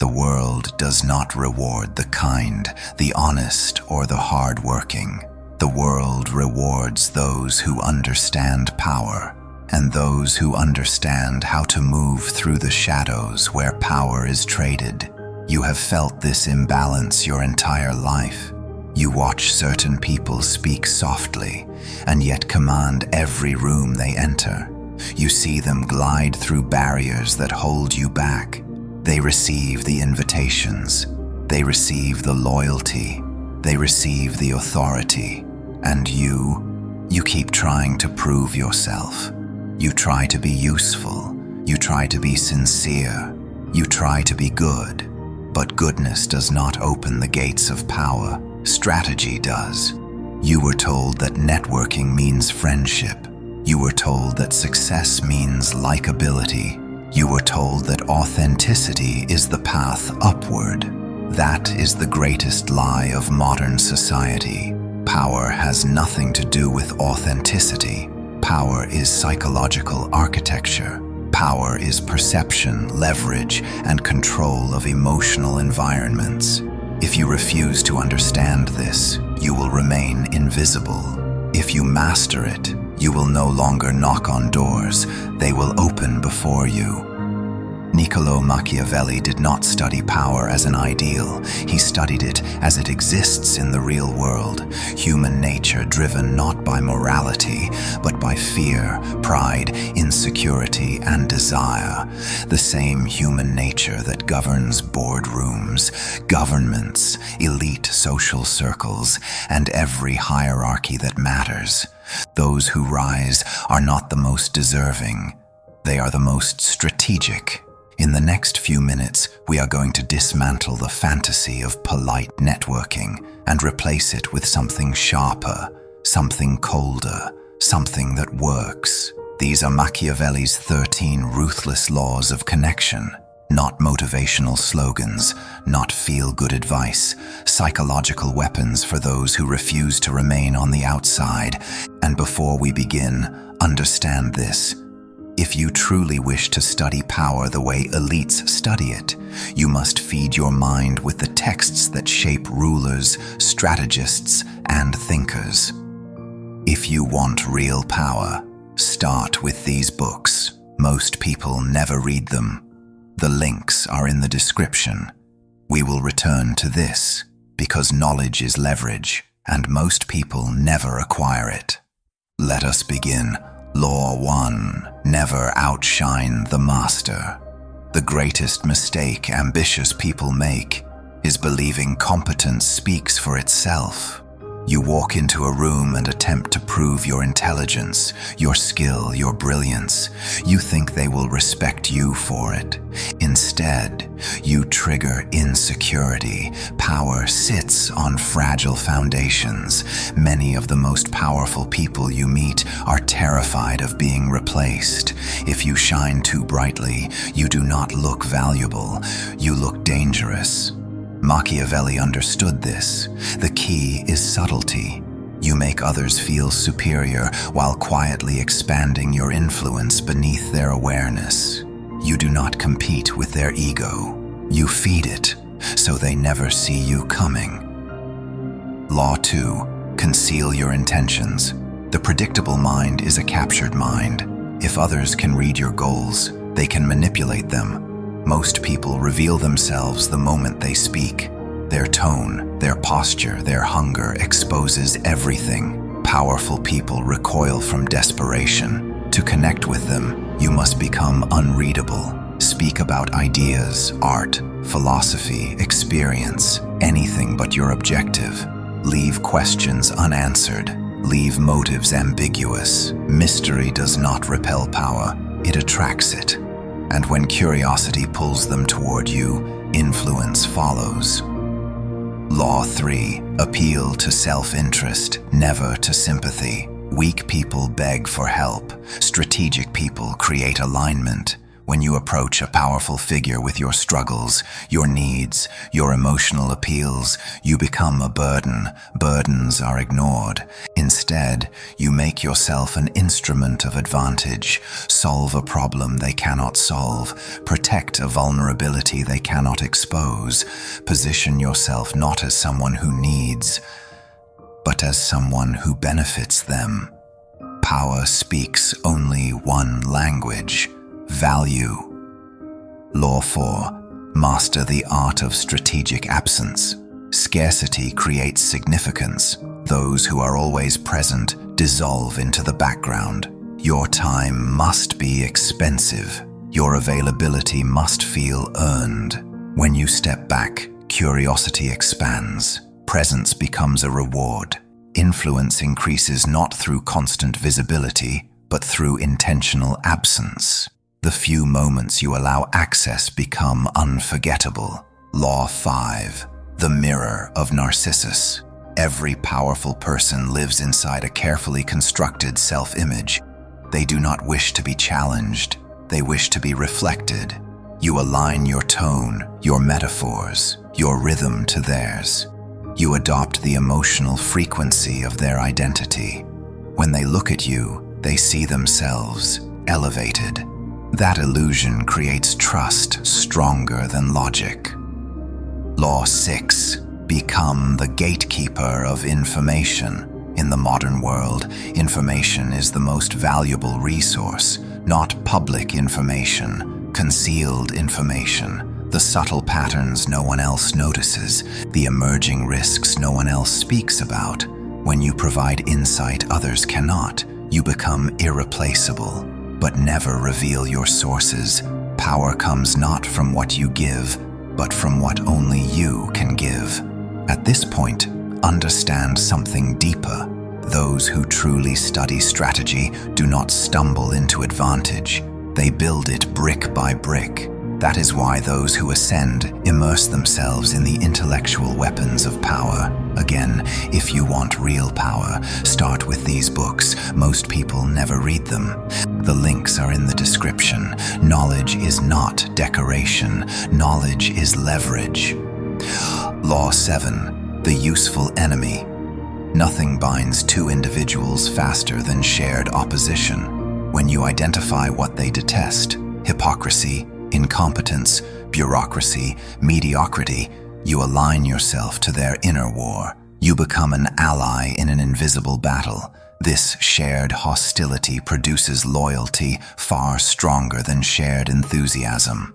The world does not reward the kind, the honest, or the hard-working. The world rewards those who understand power, and those who understand how to move through the shadows where power is traded. You have felt this imbalance your entire life. You watch certain people speak softly, and yet command every room they enter. You see them glide through barriers that hold you back. They receive the invitations. They receive the loyalty. They receive the authority. And you keep trying to prove yourself. You try to be useful. You try to be sincere. You try to be good. But goodness does not open the gates of power. Strategy does. You were told that networking means friendship. You were told that success means likability. You were told that authenticity is the path upward. That is the greatest lie of modern society. Power has nothing to do with authenticity. Power is psychological architecture. Power is perception, leverage, and control of emotional environments. If you refuse to understand this, you will remain invisible. If you master it, you will no longer knock on doors, they will open before you. Niccolo Machiavelli did not study power as an ideal. He studied it as it exists in the real world, human nature driven not by morality, but by fear, pride, insecurity, and desire. The same human nature that governs boardrooms, governments, elite social circles, and every hierarchy that matters. Those who rise are not the most deserving. They are the most strategic. In the next few minutes, we are going to dismantle the fantasy of polite networking and replace it with something sharper, something colder, something that works. These are Machiavelli's 13 ruthless laws of connection, not motivational slogans, not feel-good advice, psychological weapons for those who refuse to remain on the outside. And before we begin, understand this. If you truly wish to study power the way elites study it, you must feed your mind with the texts that shape rulers, strategists, and thinkers. If you want real power, start with these books. Most people never read them. The links are in the description. We will return to this because knowledge is leverage, and most people never acquire it. Let us begin. Law 1. Never outshine the master. The greatest mistake ambitious people make is believing competence speaks for itself. You walk into a room and attempt to prove your intelligence, your skill, your brilliance. You think they will respect you for it. Instead, you trigger insecurity. Power sits on fragile foundations. Many of the most powerful people you meet are terrified of being replaced. If you shine too brightly, you do not look valuable. You look dangerous. Machiavelli understood this. The key is subtlety. You make others feel superior while quietly expanding your influence beneath their awareness. You do not compete with their ego. You feed it, so they never see you coming. Law 2. Conceal your intentions. The predictable mind is a captured mind. If others can read your goals, they can manipulate them. Most people reveal themselves the moment they speak. Their tone, their posture, their hunger exposes everything. Powerful people recoil from desperation. To connect with them, you must become unreadable. Speak about ideas, art, philosophy, experience, anything but your objective. Leave questions unanswered. Leave motives ambiguous. Mystery does not repel power, it attracts it. And when curiosity pulls them toward you, influence follows. Law 3. Appeal to self-interest, never to sympathy. Weak people beg for help. Strategic people create alignment. When you approach a powerful figure with your struggles, your needs, your emotional appeals, you become a burden. Burdens are ignored. Instead, you make yourself an instrument of advantage. Solve a problem they cannot solve. Protect a vulnerability they cannot expose. Position yourself not as someone who needs, but as someone who benefits them. Power speaks only one language: value. Law 4. Master the art of strategic absence. Scarcity creates significance. Those who are always present dissolve into the background. Your time must be expensive. Your availability must feel earned. When you step back, curiosity expands. Presence becomes a reward. Influence increases not through constant visibility, but through intentional absence. The few moments you allow access become unforgettable. Law 5. The mirror of Narcissus. Every powerful person lives inside a carefully constructed self-image. They do not wish to be challenged. They wish to be reflected. You align your tone, your metaphors, your rhythm to theirs. You adopt the emotional frequency of their identity. When they look at you, they see themselves elevated. That illusion creates trust stronger than logic. Law 6. Become the gatekeeper of information. In the modern world, information is the most valuable resource, not public information, concealed information. The subtle patterns no one else notices, the emerging risks no one else speaks about. When you provide insight others cannot, you become irreplaceable. But never reveal your sources. Power comes not from what you give, but from what only you can give. At this point, understand something deeper. Those who truly study strategy do not stumble into advantage. They build it brick by brick. That is why those who ascend immerse themselves in the intellectual weapons of power. Again, if you want real power, start with these books. Most people never read them. The links are in the description. Knowledge is not decoration. Knowledge is leverage. Law 7. The useful enemy. Nothing binds two individuals faster than shared opposition. When you identify what they detest, hypocrisy, incompetence, bureaucracy, mediocrity, you align yourself to their inner war. You become an ally in an invisible battle. This shared hostility produces loyalty far stronger than shared enthusiasm.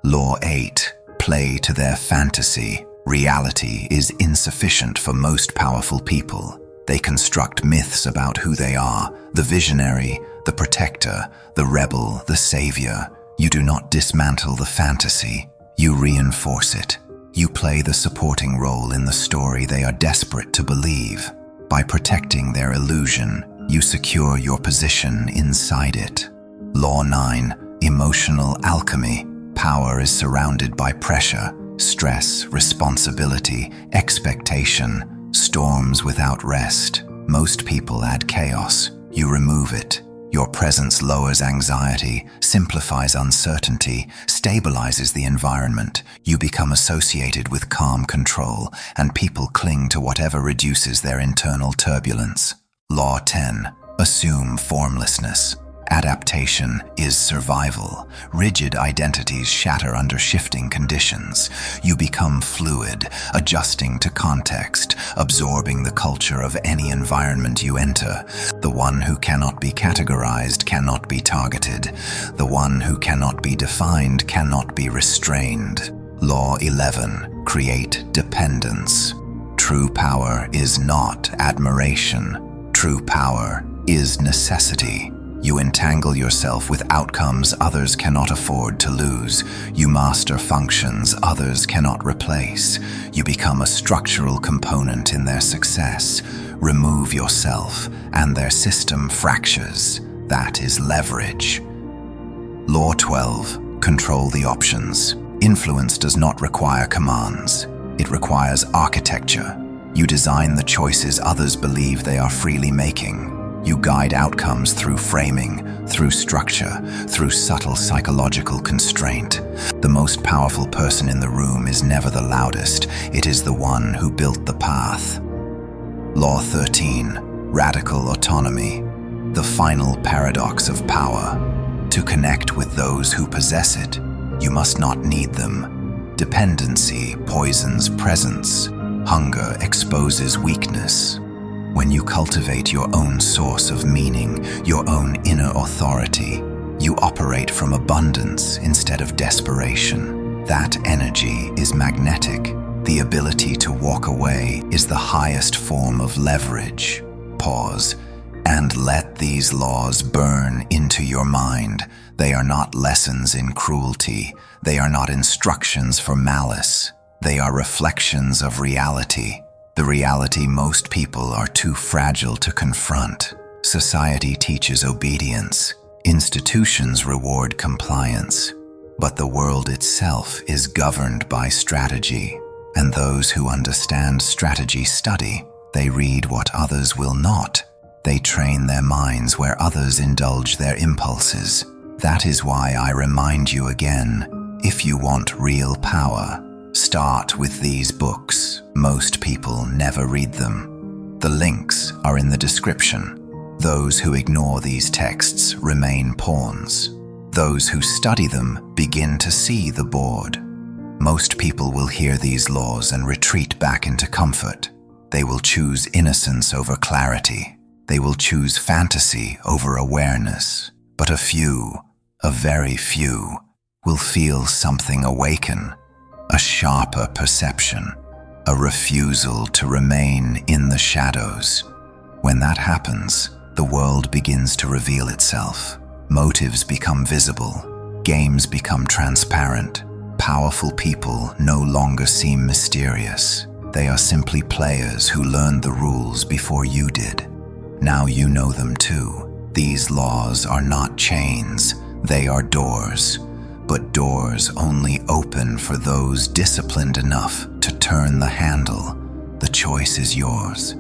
Law 8. Play to their fantasy. Reality is insufficient for most powerful people. They construct myths about who they are: the visionary, the protector, the rebel, the savior. You do not dismantle the fantasy, you reinforce it. You play the supporting role in the story they are desperate to believe. By protecting their illusion, you secure your position inside it. Law 9. Emotional alchemy. Power is surrounded by pressure, stress, responsibility, expectation, storms without rest. Most people add chaos. You remove it. Your presence lowers anxiety, simplifies uncertainty, stabilizes the environment. You become associated with calm control, and people cling to whatever reduces their internal turbulence. Law 10. Assume formlessness. Adaptation is survival. Rigid identities shatter under shifting conditions. You become fluid, adjusting to context, absorbing the culture of any environment you enter. The one who cannot be categorized cannot be targeted. The one who cannot be defined cannot be restrained. Law 11. Create dependence. True power is not admiration. True power is necessity. You entangle yourself with outcomes others cannot afford to lose. You master functions others cannot replace. You become a structural component in their success. Remove yourself, and their system fractures. That is leverage. Law 12. Control the options. Influence does not require commands. It requires architecture. You design the choices others believe they are freely making. You guide outcomes through framing, through structure, through subtle psychological constraint. The most powerful person in the room is never the loudest, it is the one who built the path. Law 13, radical autonomy, the final paradox of power. To connect with those who possess it, you must not need them. Dependency poisons presence. Hunger exposes weakness. When you cultivate your own source of meaning, your own inner authority, you operate from abundance instead of desperation. That energy is magnetic. The ability to walk away is the highest form of leverage. Pause and let these laws burn into your mind. They are not lessons in cruelty. They are not instructions for malice. They are reflections of reality. The reality most people are too fragile to confront. Society teaches obedience. Institutions reward compliance. But the world itself is governed by strategy. And those who understand strategy study. They read what others will not. They train their minds where others indulge their impulses. That is why I remind you again, if you want real power, start with these books. Most people never read them. The links are in the description. Those who ignore these texts remain pawns. Those who study them begin to see the board. Most people will hear these laws and retreat back into comfort. They will choose innocence over clarity. They will choose fantasy over awareness. But a few, a very few, will feel something awaken. A sharper perception, a refusal to remain in the shadows. When that happens, the world begins to reveal itself. Motives become visible, games become transparent. Powerful people no longer seem mysterious. They are simply players who learned the rules before you did. Now you know them too. These laws are not chains, they are doors. But doors only open for those disciplined enough to turn the handle. The choice is yours.